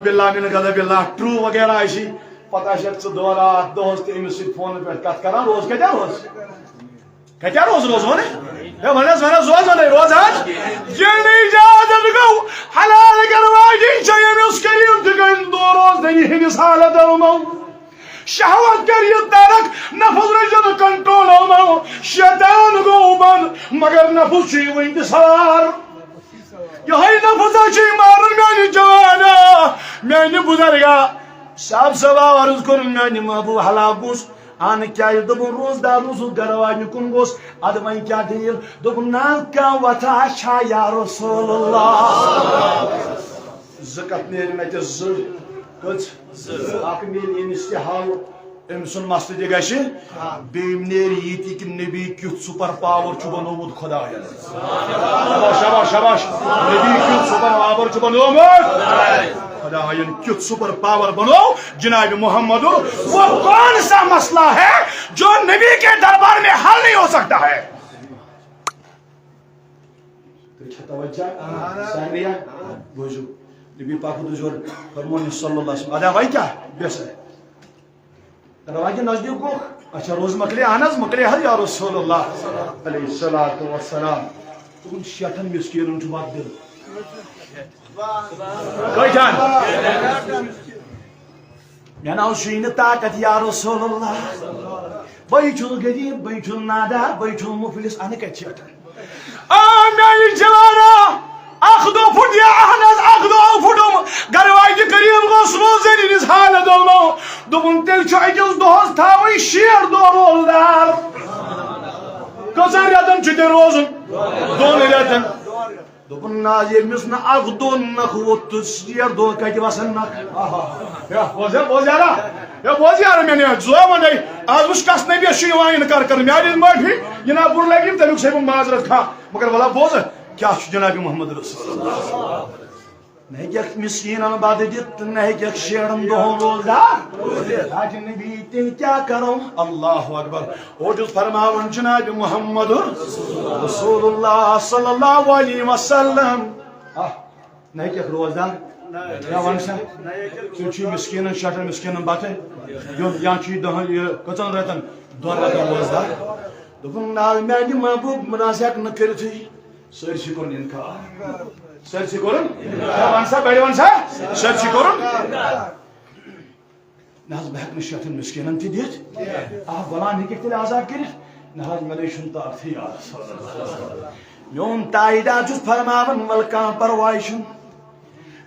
بالله من غضب الله ٹرو وغیرہ آئی پتہ چھ دور رات دہس تمس سی فون پہ کت کران روز کتیا روز ون ونس روز یل اجازت گو حلال کرواجی یمس کریم تہ دو روز دنی ہندس حالت مو شہوت کر یہ ترک نفس رجن کنٹرول مو شیطان گو بند مگر نفس چھ ون سوار یہ نفس مارن میان جوانا میان بزرگا صاحب صبح عرض کر میان محبوب ہلاک گوس ان کیا دبن روزدار روز گھر واجن کن گوس اد ون کیا دلیل دبن نا کا وتا چھا یا رسول اللہ زکات نیر مت ز کچ اک میل انستحال ام سن مسجد گش بیم نیر یتی کہ نبی کیت سپر پاور چھ بنومت خدا شاباش شاباش نبی کیت سپر پاور چھ بنومت خدا کیت سپر پاور بنو جناب محمد وہ کون سا مسئلہ ہے جو نبی کے دربار میں حل نہیں ہو سکتا ہے توجہ سامعین بوجو نبی پاک حضور فرمان صلی اللہ علیہ وسلم ادا بھائی کیا بیس ہے رواجی نزدیک کو اچھا روز مکلے آناز مکلے حل یا رسول اللہ علیہ السلام تم شیطن مسکینوں چھو بات دل کوئی جان میں ناو شوین طاقت یا رسول اللہ بھائی چھو غریب بھائی چھو نادار بھائی چھو مفلس آنے کا شیطن میری جوانا اخ دو فٹ یا احناز اخ دو فٹم گرواجی کریم گوس روزن انس حالت دولو دوپن تیل چھ اکس دہس تھاوی شیر دو روزدار کسن ریتن چھ روزن دون ریتن دوپن نا یمس نا اخ دون نخ ووت شیر دو کتہ وسن نخ بوزیار میں زو ون آج وچ کس نبی شیوان انکار کر میان معافی یہ بر لگی تمیک سے معذرت کھا مگر والا بوز کیا جناب محمد رسول اللہ نہ مسکین باد دت نہ شیرن دہن روزدار آج نبی تین کیا کرو اللہ اکبر اور جو فرماون جناب محمد رسول اللہ صلی اللہ علیہ وسلم نہ روزدار کیا ونسا چھ مسکین شٹر مسکین بات یا دہن یہ کتن رتن دون رتن روزدار دپن نال میانہ محبوب مناسب نہ کرتھی سرسی کورن انکار سرسی کورن ونسا بڑی ونسا سرسی کورن نہ بہت شیطن مسکینن تہ دت غلام ہیکھ تیل آزاد کرت نہ مے چھن طاقت یا رسول اللہ میون تائیدہ چھس فرماون ول کان پرواہ چھن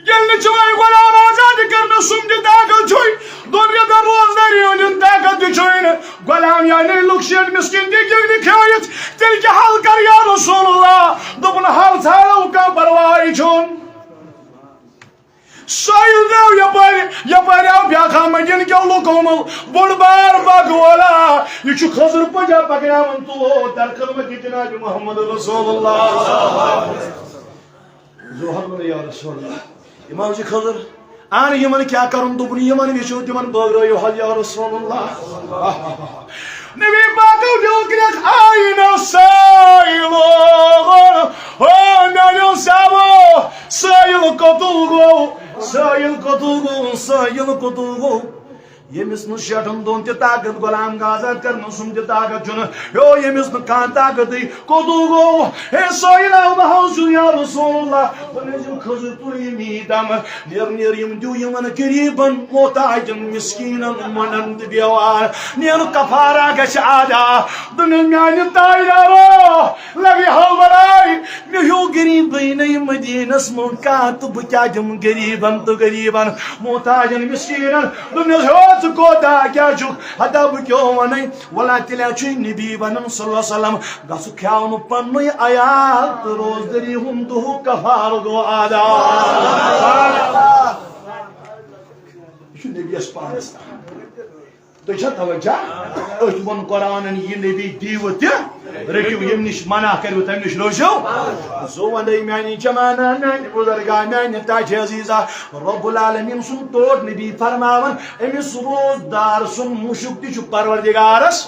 یل چوئی غلام آزاد کرنا سمجھ طاقت چھوئی دون ریتن روزداری ہند طاقت چھوئی غلام یعنی لوک شیٹ مسکین دی کھیت تیل کیا حل کر یا رسول اللہ دپن حل ژھانڈو کانٛہہ پرواہ چھُنہٕ سٲحِل دیو یپٲرۍ آو بیاکھا مدیٖنہٕ کیو لُکو منٛز بوٚڑ بار بگ والا یہ چھُ خضر پجا پکناون تو در خدمت جناب محمد رسول اللہ ظہر یا رسول اللہ امام جی خضر آن یمن کیا کرن دوپن یمن وچھو تمن بٲگرٲیِو حل یا رسول اللہ نبی پاکو دل کرک آئین سائل میانو سابو سائل قتل گو سائل قتل گو سائل قتل گو یمس ن شیٹن دون تہ طاقت غلام آزاد کرن سم تہ طاقت چھ یو یمس ن کان طاقت قتل گو ہے سائل بہوس یا رسول اللہ ونجم خضر تری میدم نیر یم دیو یمن غریبن محتاجن مسکینن منن دیوار نیر کفارہ گچ آدا دن میان تایارو لگی ہو بڑائی میو غریب نئی مدینس من کا تو بکیا جم غریبن تو غریبن محتاجن مسکینن دن ہو کوتا کیا چھ ہتا بہ کیوں ون ولا تیل نبی ونن صلی اللہ علیہ وسلم گس کھیاون پن عیال روزدری ہند دہ کفار گو ادا یہ نبی اس پانس تو چھا توجہ أتھ ووٚن قرآنن یہِ نبی دیٖوٕ تہِ رٔٹِو ییٚمہِ نِش منع کٔرِو تَمہِ نِش روزِو زو وندے میٛانہِ جمانہ میٛانہِ بُزرگا میٛانہِ تاجہِ عزیٖزا رۄب العالمیٖن سُنٛد توڑ نبی فرماوان أمِس روزدار سُنٛد مُشُک تہِ چھُ پروردگارس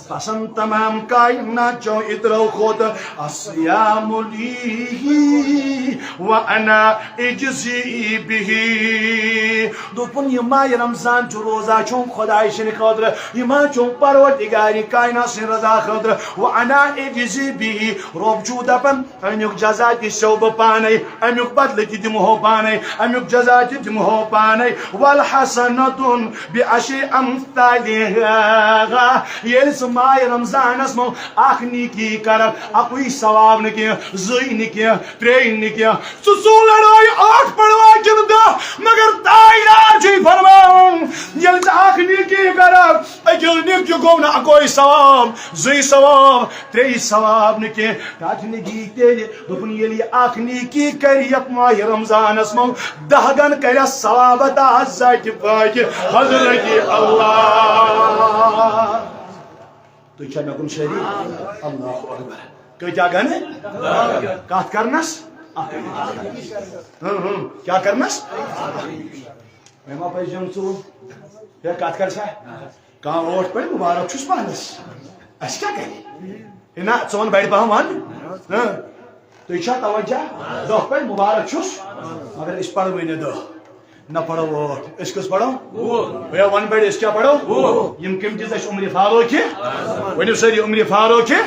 پسنٛد تمام کائنات چو اِترو کھۄتہٕ الصیام لی وأنا اجزی بِہِ دوٚپُن یہِ ماہِ رمضان چھُ روزا چھُم خۄداے سٕنٛدِ خٲطرٕ یہِ ما چھُم پروردگارِ کائنات سٕنٛدِ رضا خٲطرٕ وأنا اجزی بِہِ رۄب چھُ دپان امیُک جزا تہِ سیو بہٕ پانے امیُک بدلہٕ تہِ دِمہو پانے امیُک جزا تہِ دِمہو پانے والحسنۃ بعشر امثالها ییٚلہِ ژٕ ماہِ رمضانس منٛز اکھ نیکی کرکھ اکُے ثواب نہٕ کینٛہہ زٕے نہٕ کینٛہہ ترٛیٚیہِ نہٕ کینٛہہ ژٕ ژوٗ لڑٲے ٲٹھ پڑوا کِنہٕ دہ مگر تاجدار چھُے فرماوان ییٚلہِ ژٕ اکھ نیکی کرکھ أکِس نیکیُک گوٚو نہٕ اکوے ثواب زٕے ثواب ترٛیٚیہِ ثواب نہٕ کینٛہہ تتھ نگی تیٚلہِ دوٚپُن ییٚلہِ یہِ اکھ نیکی کرِ یتھ ماہِ رمضانس منٛز دہ گن کرٮ۪س ثواب عطا ذاتہِ پاکہِ حضرتِ اللہ تُہۍ چھا مےٚ کُن شریٖک اللہ اکبر کۭتیاہ گنہٕ کتھ کرنس کیا کرنس مےٚ ما پزِ یُن ژوٚل ہے کتھ کر سا کانٛہہ اوٹ پڑِ مُبارک چھُس پانس اسہِ کیٛاہ کرِ نہ ژٕ وَن بڑِ پہم ون تُہۍ چھا توجہ دہ پڑِ مُبارک چھُس مگر أسۍ پڑوٕے نہٕ دہ نہ پڑو ٲٹھ أسۍ کٔژ پڑو بھیا ون بڑِ أسۍ کیٛاہ پڑو یِم کٔمۍ دِژ اَسہِ عمرِ فاروقہِ ؤنِو سٲری عمرِ فاروقہِ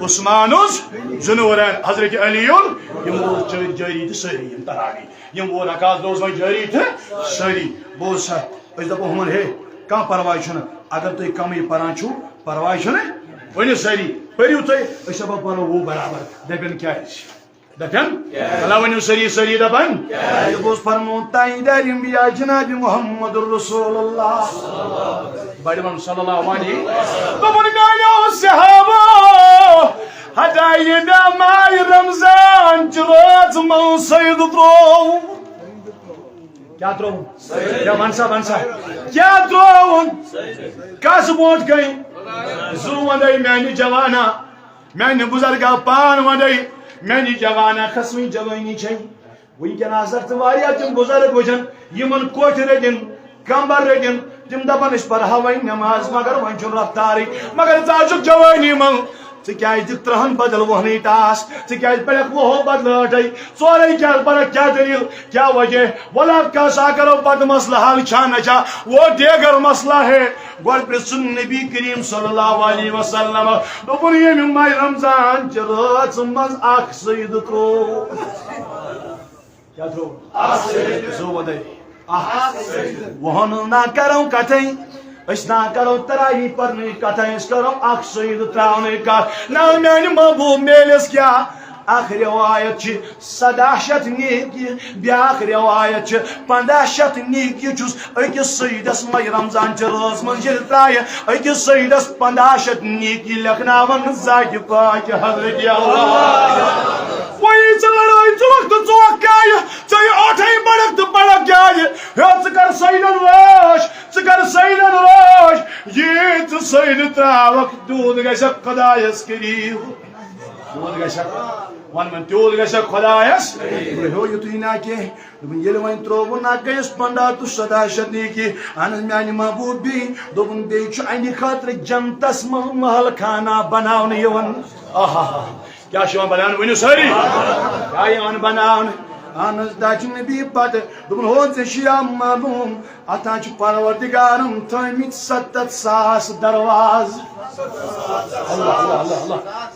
عثمانُس زُنورین حضرت علیُن یِم اوس جٲری تہٕ سٲری یِم تراوی یِم وُہ رکعت روز وۄنۍ جٲری تہٕ سٲری بوز سا أسۍ دپو ہُمن ہے کانٛہہ پرواے چھُنہٕ اگر تُہۍ کمٕے پران چھُو پرواے چھُنہٕ ؤنِو سٲری پٔرِو تُہۍ أسۍ دپو پرو وُہ برابر دپن کیٛازِ دپن اللہ ؤنِو سٲری سٲری دپن یہِ اوس فرمون تایدار انبیاء جناب محمد رسول اللہ بڑِ ون صلی اللہ علیہ دوٚپُن میٛانیو صحابو ہٹایہِ ماہِ رمضان چہِ رٲژ منٛز سید ترٛوو کیا ترٛووُن ون سا کیا ترٛووُن کس برونٛٹھ گٔے زُو ونٛدے میٛانہِ جوانا میٛانہِ بُزرگا پان ونٛدے میٛانہِ جوانا کھسوٕنۍ جوٲنی چھے وٕنکٮ۪ن ہسا تہِ واریاہ تِم بُزرگ وٕچھن یِمن کوٹھۍ رٔٹِن کمبر رٔٹِن تِم دپن أسۍ پرہا وۄنۍ نٮ۪ماز مگر وۄنۍ چھُنہٕ رفتارٕے مگر ژٕ آسُکھ جوٲنی منٛز ژٕ کیٛازِ دِکھ ترٕہن بدل وُہنٕے ٹاس ژٕ کیٛازِ پرکھ وُہو بدلہٕ ٲٹھے ژورے کیٛازِ پرکھ کیٛاہ دٔلیٖل کیٛاہ وجہ ولا کیٛاہ کرو پتہٕ مسلہٕ حل چھا نہ چھا وہ دیگر مسلہ ہے گۄڈٕ پرٛژھُن نبی کریم صلی اللہ علیہ وسلم دوٚپُن ییٚمہِ ماہِ رمضان چہِ رٲژ منٛز اکھ سید ترٛوو کیٛاہ ترٛوو زٕ ودے وُہن نہ کرو کتھے أسۍ نہ کرو تراوی پرنٕچ کتھے أسۍ کرو اکھ سید تراونٕچ کتھ نہ میٛانہِ محبوٗب میلس کیٛاہ اکھ روایت چھِ 17 نیکی بیاکھ روایت چھِ 15 نیکی چھُس أکِس سیدس ماہِ رمضان چہِ رٲژ منٛز ییٚلہِ ترایہِ أکِس سیدس 15 نیکی لیکھناون ذاتہِ پاکہِ حضرتِ اللہ وۄنۍ ژٕ لڑٲے ژٕ وقتہٕ ژوکھ کیٛازِ ژےٚ یہِ ٲٹھے پڑکھ تہٕ پڑکھ کیٛازِ ہے ژٕ کر سیدن رٲچھ ژٕ کر سیدن رٲچھ یہِ ژٕ سید تراوکھ تیوٗت گژھکھ خۄدایس قریٖب تیوٗت گژھکھ ون تیوٗت گژھکھ خۄدایس ہیو یُتُے نہ کینٛہہ دوٚپُن ییٚلہِ وۄنۍ ترٛووُن نہ گٔیَس 15 تہٕ 17 نیکی اہن حظ میٛانہِ محبوٗبی دوٚپُن بیٚیہِ چھُ اَمہِ خٲطرٕ جنتس منٛز محل خانہ بناونہٕ یِوان آہا کیٛاہ چھُ یِوان بناونہٕ ؤنِو سٲری کیٛاہ یِوان بناونہٕ اہن حظ تتہِ چھُ نبی پتہٕ دوٚپُن ہو ژےٚ چھُ یا معلوٗم اتھ چھُ پروردگارن تھٲمٕتۍ 70,000 درواز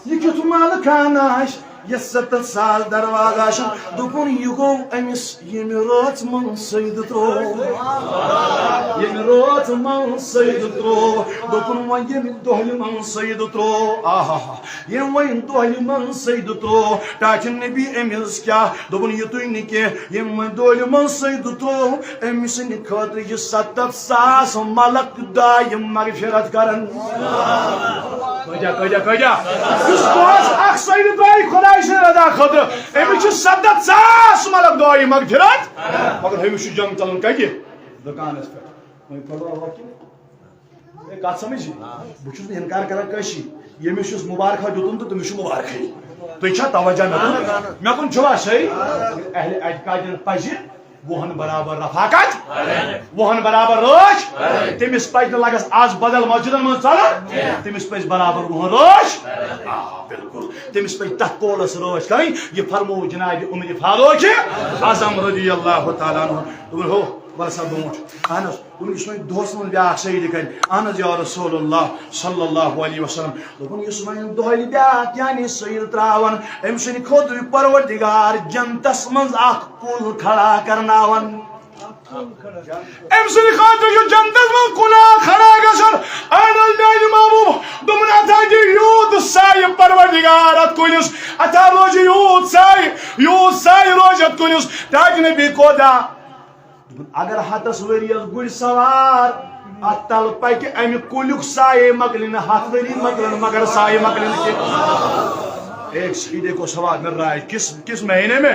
یہِ کیُتھ محل خانہ آسہِ یہِ 70,000 درواز آسن دوٚپُن یہِ گوٚو أمِس ییٚمہِ رٲژ منٛز سید ترٛوو ییٚمہِ رٲژ منٛز سید ترٛوو دوٚپُن وۄنۍ ییٚمہِ دۄہلہِ منٛز سید ترٛوو آہا ییٚمہِ وۄنۍ دۄہلہِ منٛز سید ترٛوو ٹاٹھِ نبی أمِس کیٛاہ دوٚپُن یُتُے نہٕ کینٛہہ ییٚمہِ وۄنۍ دۄہلہِ منٛز سید ترٛوو أمۍ سٕنٛدِ خٲطرٕ چھِ 70,000 ملک دایہِ مغفرت کران یُس دۄہس اکھ سید ترٛایہِ خۄداے رضا خٲطرٕ أمِس چھِ 70,000 ملک دعایہِ مغفرت مگر أمِس چھُ جنگ چلان کتہِ دُکانس پٮ۪ٹھ وۄنۍ پڑو کت سمجھ بہت انکار کران کشی یمس مبارک دیتن تو تمس مبارک تھی توجہ مے کن چھوا صحیح اہل اعتقاد پزِ وہن برابر رفاقت وہن برابر روش تمس پز لگس آز بدل مسجدن من ژلن تمس پز برابر وہن روش بالکل تمس پز تک قولس روش کریں یہ فرمو جناب عمر فاروق اعظم رضی اللہ تعالیٰ عنہ ہو ورسا برونٹ اہن اس دہس من بیاکھ شہید کر اہن یا رسول اللہ صلی اللہ علیہ وسلم دوپن اس دہلی بیاکھ یعنی شہید تراون ام سن خود پروردگار جنتس من اخ کل کھڑا کرناون ام سن خاطر جو جنتس من کلا کھڑا گژھن اہن میانہ محبوب دوپن اتھا دی یوت سایہ پروردگار ات کلس اتھا روز یوت سایہ روز ات کلس تاج نبی کودا اگر ہتس وریس گڑ سوار ات تل پکہ امہ کلیک سائے مکلن ہتھ وری مکلن مگر سائے مکلن کی ایک سیدھے کو سوال مل رہا ہے کس مہینے میں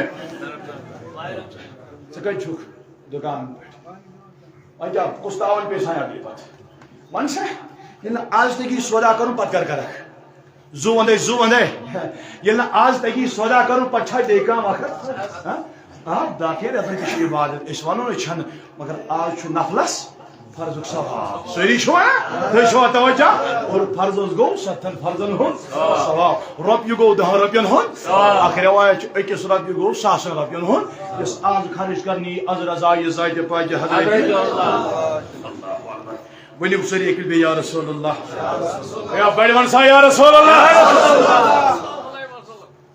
ثہ چھک دکان پہ اچھا کس تاون پیش آیا اگلی بات من سے یہ آج تک سودا کروں پت کر کرک زو وندے یہ آج تک سودا کروں پت چھا دے کام آخر داخل یہ عبادت اس ونو چھن مگر آج چھ نفلس فرض ثواب سری چھو توجہ اور فرض گو 7 فرضن ہن ثواب رۄپیہِ گو 10 رۄپین ہن آخر روایت أکِس رۄپیہِ گو 1,000 رۄپین ہن اس آج خرچ کرنی از رضائے ذات پاک حضرت ونیو سری اکل بے یا رسول اللہ یا بڑی ون سا یا رسول اللہ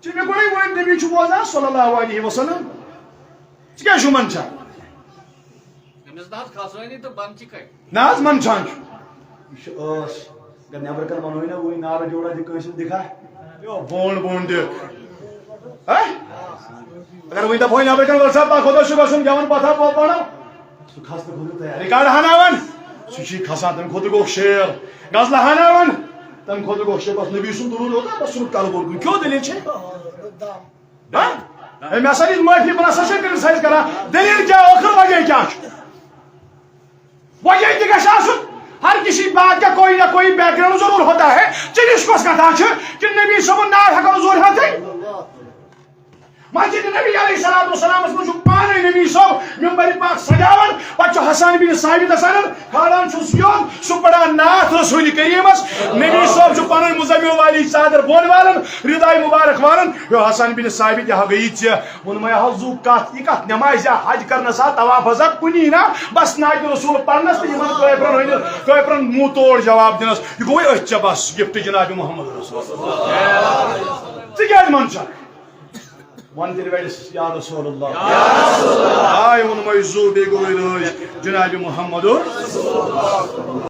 چھ مے کوئی ون نبی چھ بوزان صلی اللہ علیہ وسلم کیا چھو منچان ناز منچان اگر نیبر کر منوئی نا وہی نار جوڑا دی کنسل دکھا بون دے اگر وہی دفعہ نیبر کر ورسا پا خدا شکر سن جوان پتھا پانا سو خاص خود تیار ریکارڈ ہاناون سوچی خاصا تم خود گو شیر غزل ہاناون تم خود گو شیر بس نبی سن درود ہوتا بس سن کال بول کیوں دلیل چھے میں ساری معافی بنا سچے کرسائز کرا دلیل کیا آخر وجہ کیا وجہ دکھا ہر کسی بات کا کوئی نہ کوئی بیک گراؤنڈ ضرور ہوتا ہے چنش کو کہتا ہے کہ نبی صلی اللہ علیہ وسلم ہے مسجد نبی علیہ السلام اس میں پانے نبی صاحب منبر پاک سجاون پچھو حسان بن ثابت حسن کھالان چھس یون سو پڑا نات رسول کریم نبی صاحب جو پانے مزمل والی چادر بون والن ردائی مبارک والن یو حسان بن ثابت یہ گئی چھ ان میں حضو کات یہ کات نماز یا حج کرنا سا طواف ازا کنی نا بس نات رسول پڑھنس تے یمن کوئپرن منہ توڑ جواب دنس یہ گوئی اچھا بس گفٹ جناب محمد رسول اللہ تی کیا منشا ون دل ویلس یا رسول اللہ آئی ان میں زو بے گوئی جناب محمد رسول اللہ